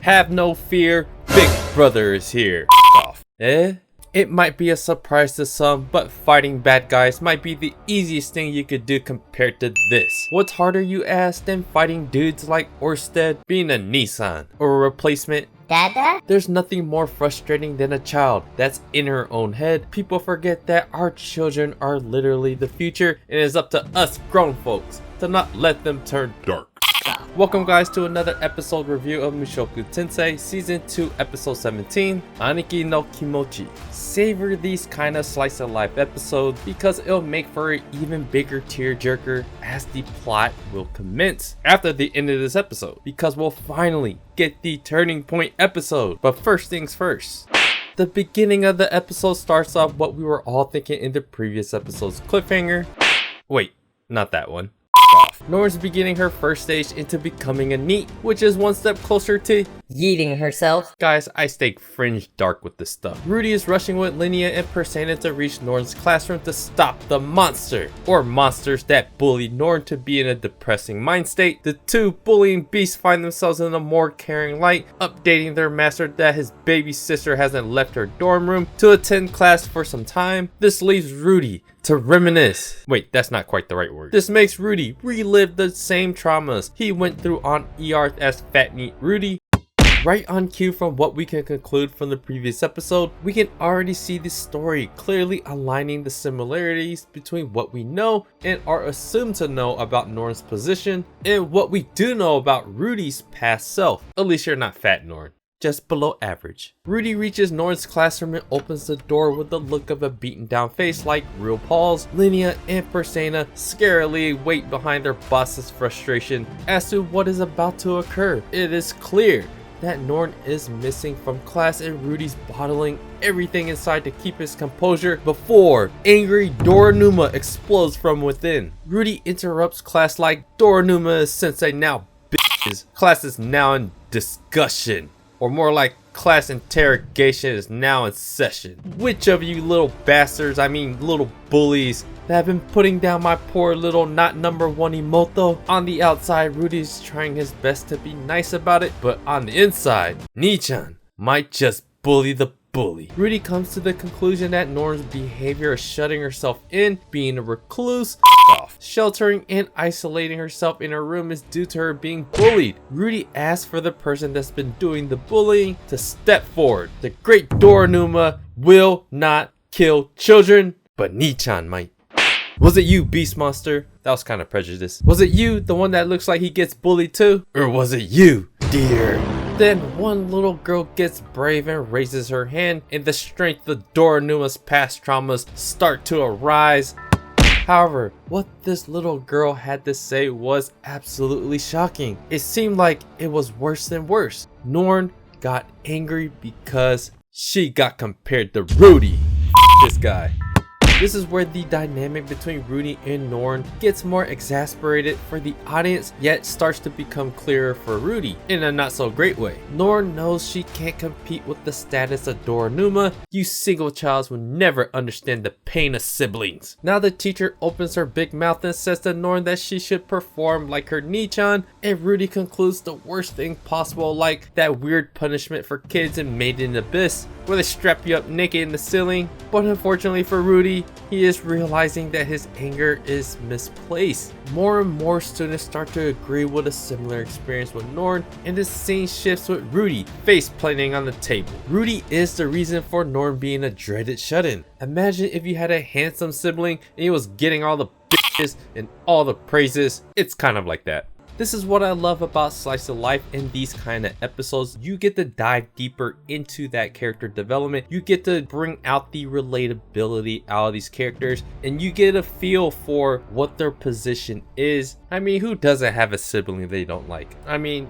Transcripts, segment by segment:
Have no fear, Big Brother is here. Off. It might be a surprise to some, but fighting bad guys might be the easiest thing you could do compared to this. What's harder, you ask, than fighting dudes like Orsted, being a Nissan, or a replacement? Dada? There's nothing more frustrating than a child that's in her own head. People forget that our children are literally the future, and it's up to us grown folks to not let them turn dark. Welcome guys to another episode review of Mushoku Tensei Season 2 Episode 17, Aniki no Kimochi. Savor these kind of slice of life episodes because it'll make for an even bigger tearjerker as the plot will commence after the end of this episode, because we'll finally get the turning point episode. But first things first. The beginning of the episode starts off what we were all thinking in the previous episode's cliffhanger. Wait, not that one. Norn's beginning her first stage into becoming a NEET, which is one step closer to Yeeting herself. Guys, I stay fringe dark with this stuff. Rudy is rushing with Linnea and Persona to reach Norn's classroom to stop the monster, or monsters that bullied Norn to be in a depressing mind state. The two bullying beasts find themselves in a more caring light, updating their master that his baby sister hasn't left her dorm room to attend class for some time. This leaves Rudy to reminisce. Wait, that's not quite the right word. This makes Rudy relive the same traumas he went through on Earth as Fat NEET Rudy. Right on cue from what we can conclude from the previous episode, we can already see the story clearly aligning the similarities between what we know and are assumed to know about Norn's position and what we do know about Rudy's past self. At least you're not fat, Norn. Just below average. Rudy reaches Norn's classroom and opens the door with the look of a beaten down face like real Paul's. Linnea and Persona scarily wait behind their boss's frustration as to what is about to occur. It is clear that Norn is missing from class and Rudy's bottling everything inside to keep his composure before angry Doranuma explodes from within. Rudy interrupts class like, "Doranuma is sensei now, bitches. Class is now in discussion." Or more like, class interrogation is now in session. Which of you little bastards, little bullies, that have been putting down my poor little not number one Imoto? On the outside, Rudy's trying his best to be nice about it, but on the inside, Nii-chan might just bully the bully. Rudy comes to the conclusion that Norn's behavior of shutting herself in, being a recluse, sheltering and isolating herself in her room is due to her being bullied. Rudy asks for the person that's been doing the bullying to step forward. The great Doranuma will not kill children, but Nii-chan might. Was it you, Beast Monster? That was kind of prejudiced. Was it you, the one that looks like he gets bullied too? Or was it you, dear? Then one little girl gets brave and raises her hand, and the strength of Doranuma's past traumas start to arise. However, what this little girl had to say was absolutely shocking. It seemed like it was worse than worse. Norn got angry because she got compared to Rudy. This guy. This is where the dynamic between Rudy and Norn gets more exasperated for the audience, yet starts to become clearer for Rudy in a not so great way. Norn knows she can't compete with the status of Doranuma. You single childs will never understand the pain of siblings. Now the teacher opens her big mouth and says to Norn that she should perform like her Nii-chan, and Rudy concludes the worst thing possible, like that weird punishment for kids in Made in Abyss, where they strap you up naked in the ceiling. But unfortunately for Rudy, he is realizing that his anger is misplaced. More and more students start to agree with a similar experience with Norn, and the scene shifts with Rudy face planting on the table. Rudy is the reason for Norn being a dreaded shut-in. Imagine if you had a handsome sibling and he was getting all the bitches and all the praises. It's kind of like that. This is what I love about Slice of Life in these kind of episodes. You get to dive deeper into that character development. You get to bring out the relatability out of these characters, and you get a feel for what their position is. Who doesn't have a sibling they don't like?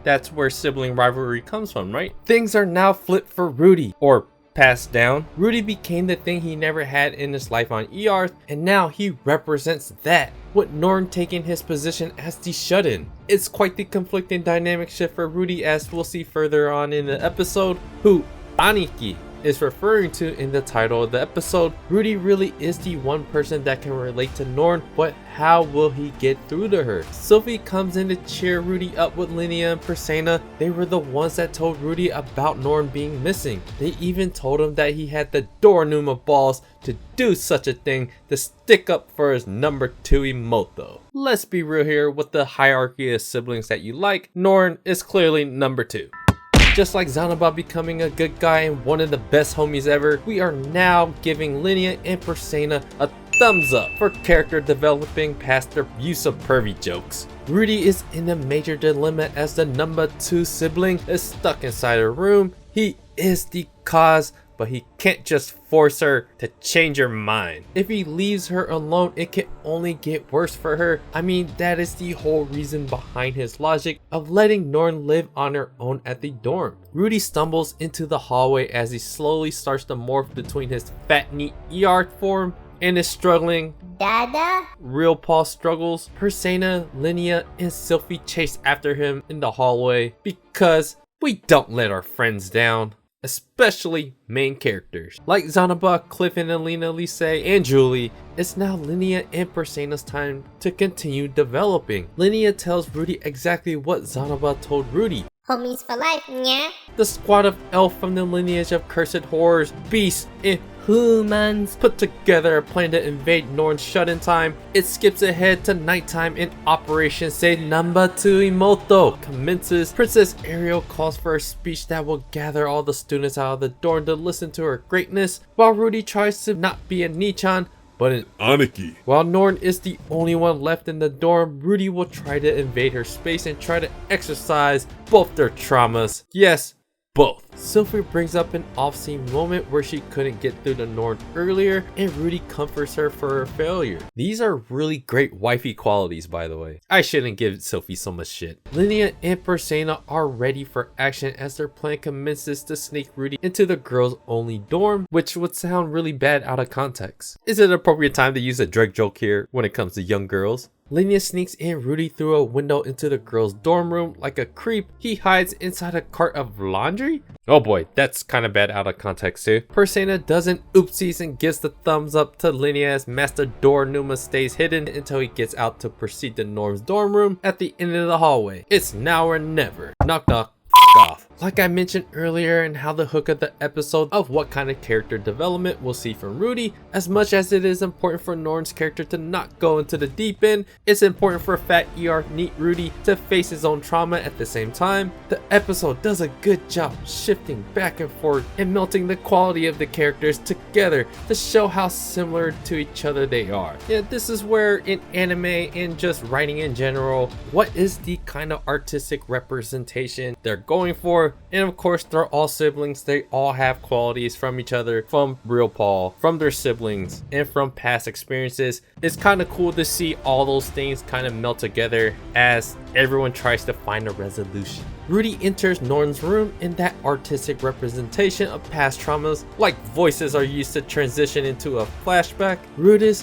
That's where sibling rivalry comes from, right? Things are now flipped for Rudy, or passed down. Rudy became the thing he never had in his life on Earth, and now he represents that, with Norn taking his position as the shut-in. It's quite the conflicting dynamic shift for Rudy, as we'll see further on in the episode, who Aniki is referring to in the title of the episode. Rudy really is the one person that can relate to Norn, but how will he get through to her? Sylvie comes in to cheer Rudy up with Linnea and Prasanna. They were the ones that told Rudy about Norn being missing. They even told him that he had the Dornuma balls to do such a thing, to stick up for his number 2 Imoto. Let's be real here, with the hierarchy of siblings that you like, Norn is clearly number 2. Just like Zanaba becoming a good guy and one of the best homies ever, we are now giving Linnea and Prasanna a thumbs up for character developing past their use of pervy jokes. Rudy is in a major dilemma as the number 2 sibling is stuck inside a room. He is the cause, but he can't just force her to change her mind. If he leaves her alone, it can only get worse for her. I mean, that is the whole reason behind his logic of letting Norn live on her own at the dorm. Rudy stumbles into the hallway as he slowly starts to morph between his fat, neat ER form and his struggling Dada? Real Paul struggles. Prasanna, Linnea, and Sylvie chase after him in the hallway because we don't let our friends down. Especially main characters like Zanaba, Cliff and Alina, Lise, and Julie. It's now Linnea and Prasanna's time to continue developing. Linnea tells Rudy exactly what Zanaba told Rudy. Homies for life, yeah? The squad of elf from the lineage of cursed horrors, beasts, and humans put together a plan to invade Norn's shut-in time. It skips ahead to nighttime and Operation Say Number 2 Imoto commences. Princess Ariel calls for a speech that will gather all the students out of the dorm to listen to her greatness, while Rudy tries to not be a Nichan, but an Aniki. While Norn is the only one left in the dorm, Rudy will try to invade her space and try to exercise both their traumas. Yes, both. Sylvie brings up an off-scene moment where she couldn't get through to Norn earlier, and Rudy comforts her for her failure. These are really great wifey qualities, by the way. I shouldn't give Sylvie so much shit. Linnea and Prasanna are ready for action as their plan commences to sneak Rudy into the girls-only dorm, which would sound really bad out of context. Is it an appropriate time to use a drug joke here when it comes to young girls? Linnea sneaks in Rudy through a window into the girls' dorm room like a creep. He hides inside a cart of laundry? Oh boy, that's kind of bad out of context too. Prasanna does an oopsies and gives the thumbs up to Linnea as Master Dornuma stays hidden until he gets out to proceed to Norm's dorm room at the end of the hallway. It's now or never. Knock knock. Off. Like I mentioned earlier, and how the hook of the episode of what kind of character development we'll see from Rudy, as much as it is important for Norn's character to not go into the deep end, it's important for fat neat Rudy to face his own trauma at the same time. The episode does a good job shifting back and forth and melting the quality of the characters together to show how similar to each other they are. Yeah, this is where in anime and just writing in general, what is the kind of artistic representation they're going for. And of course, they're all siblings. They all have qualities from each other, from Real Paul, from their siblings, and from past experiences. It's kind of cool to see all those things kind of melt together as everyone tries to find a resolution. Rudy enters Norn's room, and that artistic representation of past traumas, like voices are used to transition into a flashback. Rudy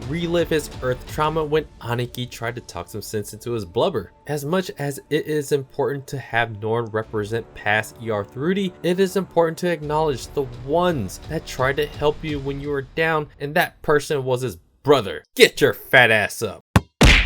relive his earth trauma when Aniki tried to talk some sense into his blubber. As much as it is important to have Norn represent past Rudy, it is important to acknowledge the ones that tried to help you when you were down, and that person was his brother. Get your fat ass up.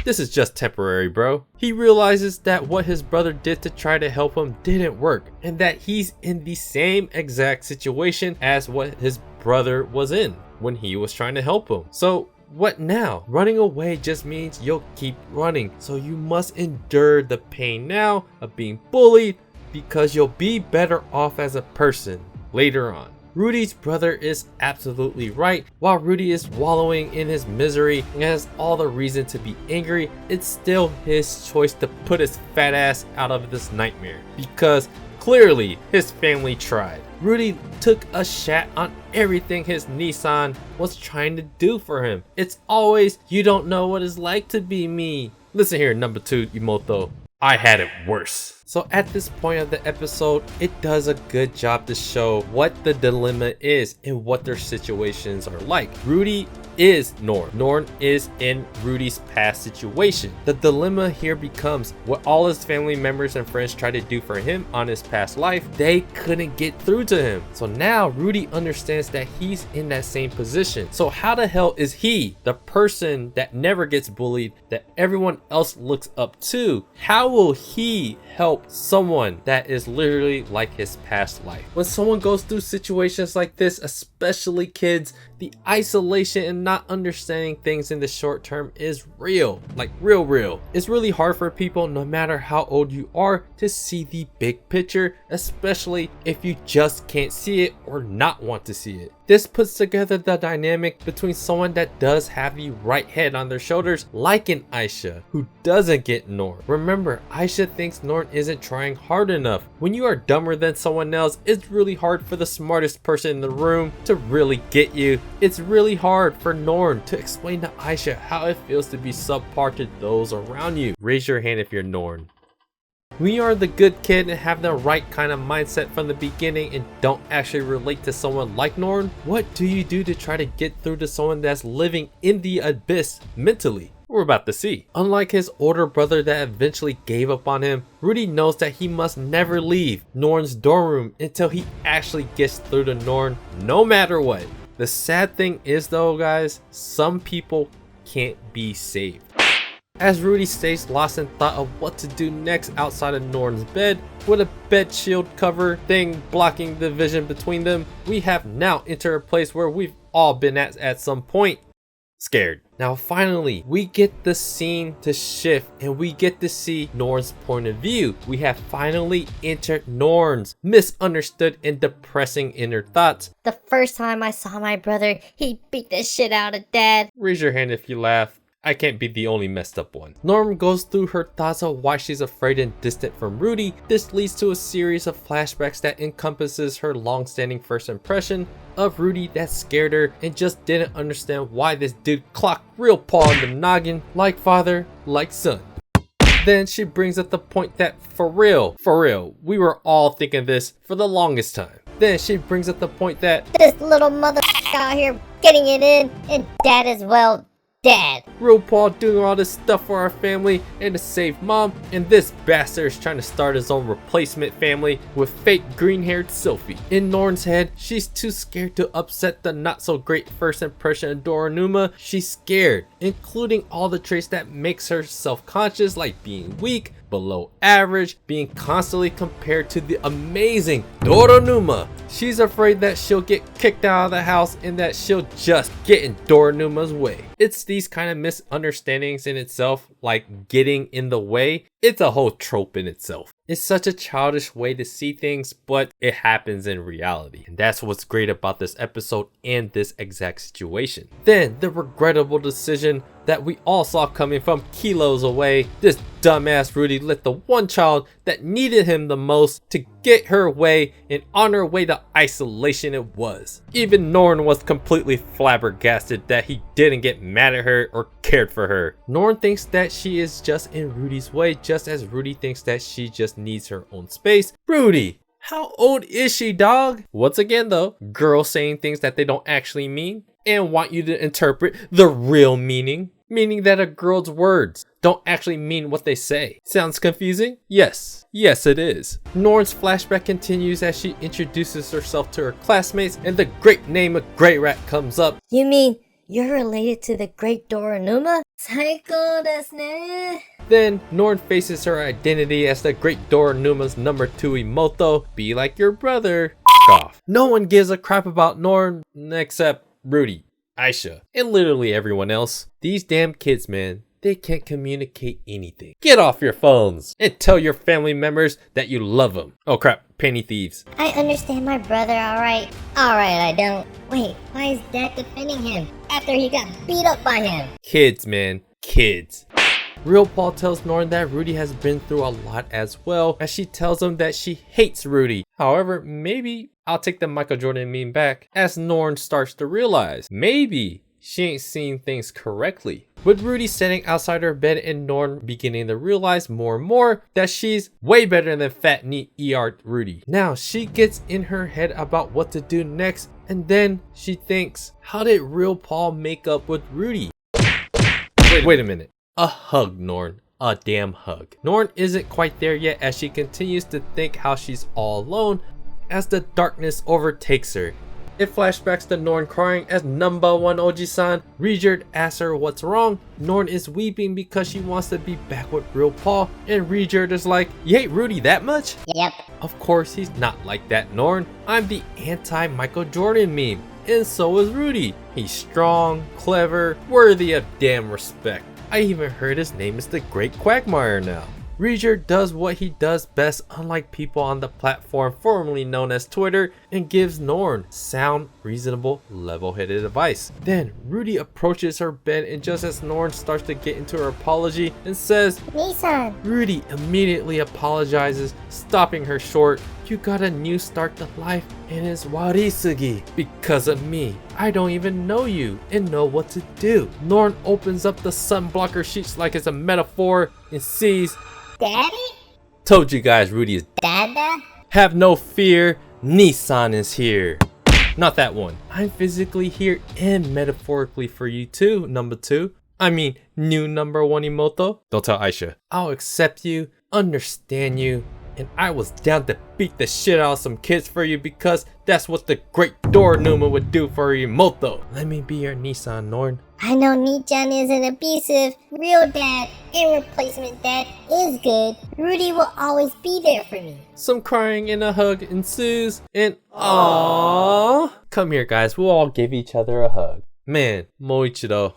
This is just temporary, bro. He realizes that what his brother did to try to help him didn't work, and that he's in the same exact situation as what his brother was in when he was trying to help him. So what now? Running away just means you'll keep running, so you must endure the pain now of being bullied, because you'll be better off as a person later on. Rudy's brother is absolutely right. While Rudy is wallowing in his misery and has all the reason to be angry, it's still his choice to put his fat ass out of this nightmare, because clearly his family tried. Rudy took a shot on everything his Nissan was trying to do for him. It's always, you don't know what it's like to be me. Listen here, number 2 Imoto. I had it worse. So at this point of the episode, it does a good job to show what the dilemma is and what their situations are like. Rudy is Norn. Norn is in Rudy's past situation. The dilemma here becomes what all his family members and friends tried to do for him on his past life, they couldn't get through to him. So now Rudy understands that he's in that same position. So how the hell is he, the person that never gets bullied, that everyone else looks up to, how will he help someone that is literally like his past life? When someone goes through situations like this, especially kids, the isolation and not understanding things in the short term is real, like real. It's really hard for people, no matter how old you are, to see the big picture, especially if you just can't see it or not want to see it. This puts together the dynamic between someone that does have the right head on their shoulders, like an Aisha, who doesn't get Norn. Remember, Aisha thinks Norn isn't trying hard enough. When you are dumber than someone else, it's really hard for the smartest person in the room to really get you. It's really hard for Norn to explain to Aisha how it feels to be subpar to those around you. Raise your hand if you're Norn. When you are the good kid and have the right kind of mindset from the beginning and don't actually relate to someone like Norn, what do you do to try to get through to someone that's living in the abyss mentally? We're about to see. Unlike his older brother that eventually gave up on him, Rudy knows that he must never leave Norn's dorm room until he actually gets through to Norn, no matter what. The sad thing is though, guys, some people can't be saved. As Rudy stays lost in thought of what to do next outside of Norn's bed, with a bed shield cover thing blocking the vision between them, we have now entered a place where we've all been at some point. Scared. Now finally, we get the scene to shift and we get to see Norn's point of view. We have finally entered Norn's misunderstood and depressing inner thoughts. The first time I saw my brother, he beat the shit out of Dad. Raise your hand if you laugh. I can't be the only messed up one. Norn goes through her thoughts of why she's afraid and distant from Rudy. This leads to a series of flashbacks that encompasses her long-standing first impression of Rudy that scared her and just didn't understand why this dude clocked real Paul in the noggin, like father, like son. Then she brings up the point that for real, we were all thinking this for the longest time. Then she brings up the point that this little mother out here getting it in, and Dad as well. Dad. Real Paul doing all this stuff for our family and to save mom, and this bastard is trying to start his own replacement family with fake green-haired Sophie. In Norn's head, she's too scared to upset the not so great first impression of Doronuma. She's scared, including all the traits that makes her self-conscious, like being weak, below average, being constantly compared to the amazing Doronuma. She's afraid that she'll get kicked out of the house and that she'll just get in Doronuma's way. It's these kind of misunderstandings in itself, like getting in the way. It's a whole trope in itself. It's such a childish way to see things, but it happens in reality. And that's what's great about this episode and this exact situation. Then the regrettable decision that we all saw coming from kilos away. This dumbass Rudy let the one child that needed him the most to get her way, and on her way to isolation it was. Even Norn was completely flabbergasted that he didn't get mad at her or cared for her. Norn thinks that she is just in Rudy's way, just as Rudy thinks that she just needs her own space. Rudy, how old is she, dog? Once again though, girls saying things that they don't actually mean and want you to interpret the real meaning. Meaning that a girl's words don't actually mean what they say. Sounds confusing? Yes it is. Norn's flashback continues as she introduces herself to her classmates and the great name of Grey Rat comes up. You mean you're related to the great Doronuma? Psycho desu ne. Then Norn faces her identity as the great Doronuma's number 2 Imoto. Be like your brother. Off. No one gives a crap about Norn except Rudy, Aisha, and literally everyone else. These damn kids, man, they can't communicate anything. Get off your phones and tell your family members that you love them. Oh crap, penny thieves. I understand my brother, alright. Alright, I don't. Wait, why is Dad defending him after he got beat up by him? Kids, man, kids. Real Paul tells Norn that Rudy has been through a lot as well, as she tells him that she hates Rudy. However, maybe I'll take the Michael Jordan meme back, as Norn starts to realize maybe she ain't seeing things correctly. with Rudy sitting outside her bed and Norn beginning to realize more and more that she's way better than fat, neat ER Rudy. Now she gets in her head about what to do next, and then she thinks, how did real Paul make up with Rudy? Wait a minute. A hug, Norn. A damn hug. Norn isn't quite there yet as she continues to think how she's all alone as the darkness overtakes her. It flashbacks to Norn crying as number one Oji-san. Rijerd asks her what's wrong. Norn is weeping because she wants to be back with real Paul, and Rijerd is like, you hate Rudy that much? Yep. Of course he's not like that, Norn. I'm the anti-Michael Jordan meme, and so is Rudy. He's strong, clever, worthy of damn respect. I even heard his name is the Great Quagmire now. Rijerd does what he does best, unlike people on the platform formerly known as Twitter, and gives Norn sound, reasonable, level-headed advice. Then Rudy approaches her bed, and just as Norn starts to get into her apology and says, Nissan. Rudy immediately apologizes, stopping her short. You got a new start to life and it's warisugi. Because of me, I don't even know you and know what to do. Norn opens up the sunblocker sheets like it's a metaphor and sees, Daddy? told you guys Rudy is Dada? Have no fear, Nissan is here. Not that one. I'm physically here and metaphorically for you too, number two. I mean, new number one Imoto. Don't tell Aisha. I'll accept you, understand you, and I was down to beat the shit out of some kids for you because that's what the great Doranuma would do for Imoto. Let me be your Nissan, Norn. I know Nichan isn't abusive. Real dad and replacement dad is good. Rudy will always be there for me. Some crying and a hug ensues, and aww. Come here, guys. We'll all give each other a hug. Man, Moichiro.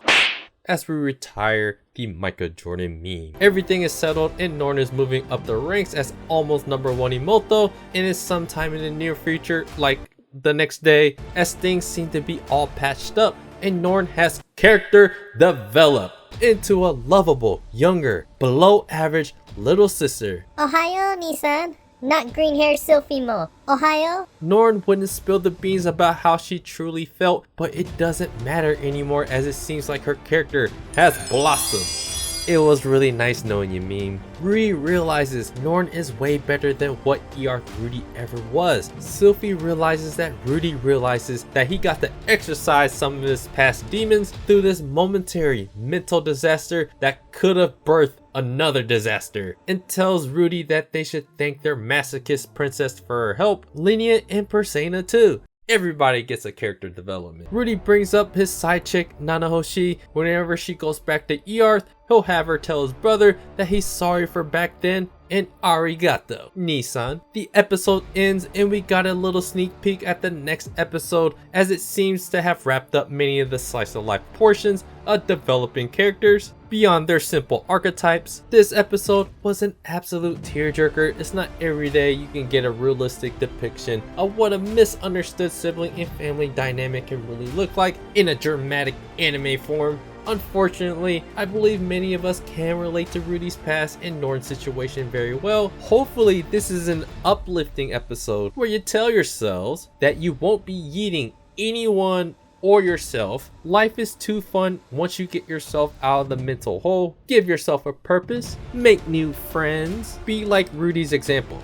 As we retire the Michael Jordan meme. Everything is settled and Norn is moving up the ranks as almost number one Imoto, and it's sometime in the near future, like the next day, as things seem to be all patched up and Norn has character developed into a lovable, younger, below average little sister. Ohayo, Nissan. Not green hair Sophie mo. Ohayo? Norn wouldn't spill the beans about how she truly felt, but it doesn't matter anymore as it seems like her character has blossomed. It was really nice knowing you, meme. Rudy realizes Norn is way better than what ER Rudy ever was. Sophie realizes that Rudy realizes that he got to exercise some of his past demons through this momentary mental disaster that could have birthed another disaster, and tells Rudy that they should thank their masochist princess for her help, Linnea and Persona too. Everybody gets a character development. Rudy brings up his side chick, Nanahoshi. Whenever she goes back to Earth, he'll have her tell his brother that he's sorry for back then, and arigato, Nissan. The episode ends and we got a little sneak peek at the next episode, as it seems to have wrapped up many of the slice of life portions of developing characters beyond their simple archetypes. This episode was an absolute tearjerker. It's not every day you can get a realistic depiction of what a misunderstood sibling and family dynamic can really look like in a dramatic anime form. Unfortunately, I believe many of us can relate to Rudy's past and Norn's situation very well. Hopefully this is an uplifting episode where you tell yourselves that you won't be yeeting anyone or yourself. Life is too fun once you get yourself out of the mental hole. Give yourself a purpose, make new friends, be like Rudy's example.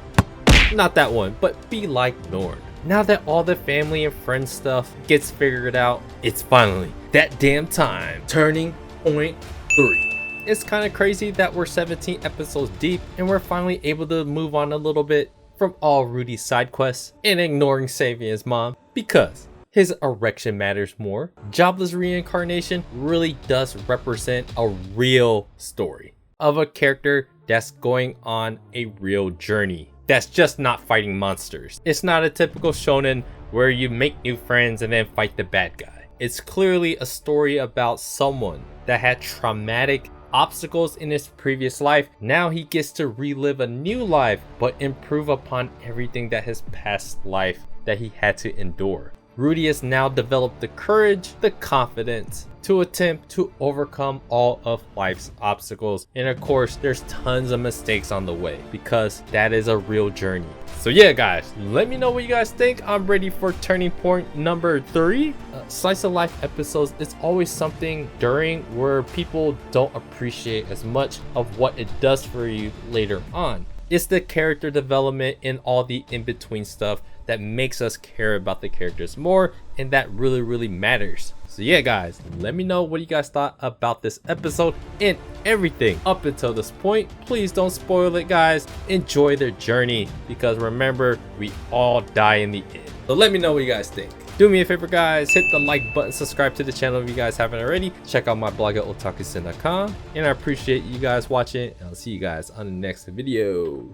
Not that one, but be like Norn. Now that all the family and friend stuff gets figured out, it's finally that damn time. Turning point 3. It's kind of crazy that we're 17 episodes deep and we're finally able to move on a little bit from all Rudy's side quests and ignoring saving his mom because his erection matters more. Jobless Reincarnation really does represent a real story of a character that's going on a real journey. That's just not fighting monsters. It's not a typical shonen where you make new friends and then fight the bad guy. It's clearly a story about someone that had traumatic obstacles in his previous life. Now he gets to relive a new life, but improve upon everything that his past life that he had to endure. Rudy has now developed the courage, the confidence to attempt to overcome all of life's obstacles. And of course, there's tons of mistakes on the way because that is a real journey. So yeah, guys, let me know what you guys think. I'm ready for turning point number 3. Slice of life episodes, it's always something during where people don't appreciate as much of what it does for you later on. It's the character development and all the in-between stuff that makes us care about the characters more, and that really matters. So yeah, guys, let me know what you guys thought about this episode and everything up until this point. Please don't spoil it, guys. Enjoy their journey, because remember, we all die in the end. So let me know what you guys think. Do me a favor, guys, hit the like button, subscribe to the channel if you guys haven't already. Check out my blog at otakusen.com, and I appreciate you guys watching, and I'll see you guys on the next video.